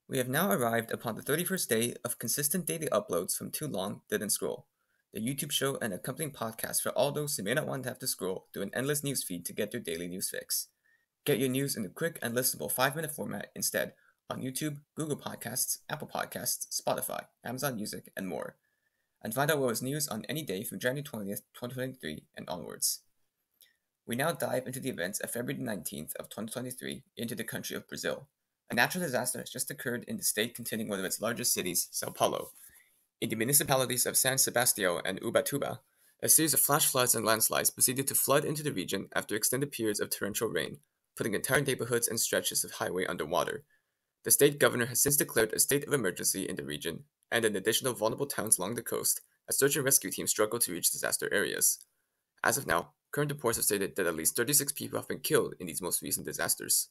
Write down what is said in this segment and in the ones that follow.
We have now arrived upon the 31st day of consistent daily uploads from Too Long Didn't Scroll, the YouTube show and accompanying podcast for all those who may not want to have to scroll through an endless news feed to get their daily news fix. Get your news in a quick and listenable 5-minute format instead on YouTube, Google Podcasts, Apple Podcasts, Spotify, Amazon Music, and more. And find out what was news on any day from January 20th, 2023 and onwards. We now dive into the events of February 19th of 2023 into the country of Brazil. A natural disaster has just occurred in the state containing one of its largest cities, São Paulo. In the municipalities of San Sebastião and Ubatuba, a series of flash floods and landslides proceeded to flood into the region after extended periods of torrential rain, putting entire neighborhoods and stretches of highway underwater. The state governor has since declared a state of emergency in the region, and in additional vulnerable towns along the coast, as search and rescue teams struggle to reach disaster areas. As of now, current reports have stated that at least 36 people have been killed in these most recent disasters.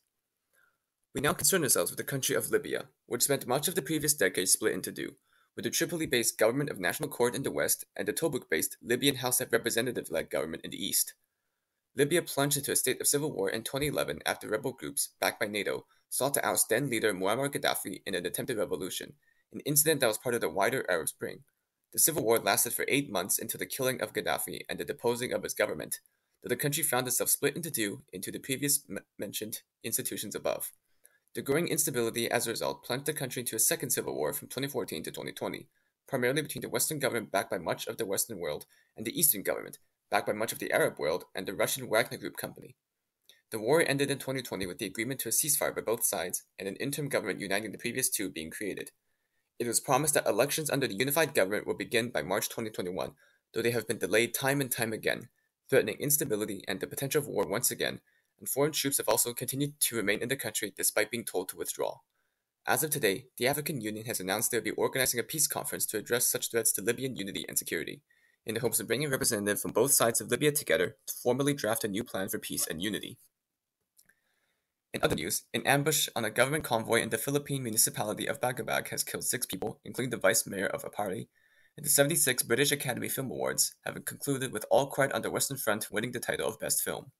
We now concern ourselves with the country of Libya, which spent much of the previous decade split into two, with the Tripoli-based Government of National Accord in the west and the Tobruk-based Libyan House of Representative-led government in the east. Libya plunged into a state of civil war in 2011 after rebel groups, backed by NATO, sought to oust then leader Muammar Gaddafi in an attempted revolution, an incident that was part of the wider Arab Spring. The civil war lasted for 8 months until the killing of Gaddafi and the deposing of his government, though the country found itself split into two into the previous mentioned institutions above. The growing instability as a result plunged the country into a second civil war from 2014 to 2020, primarily between the Western government backed by much of the Western world and the Eastern government, backed by much of the Arab world and the Russian Wagner Group company. The war ended in 2020 with the agreement to a ceasefire by both sides and an interim government uniting the previous two being created. It was promised that elections under the unified government would begin by March 2021, though they have been delayed time and time again, threatening instability and the potential of war once again, and foreign troops have also continued to remain in the country despite being told to withdraw. As of today, the African Union has announced they will be organizing a peace conference to address such threats to Libyan unity and security, in the hopes of bringing representatives from both sides of Libya together to formally draft a new plan for peace and unity. In other news, an ambush on a government convoy in the Philippine municipality of Bagabag has killed 6 people, including the vice mayor of Apari, and the 76 British Academy Film Awards have concluded with All Quiet on the Western Front winning the title of Best Film.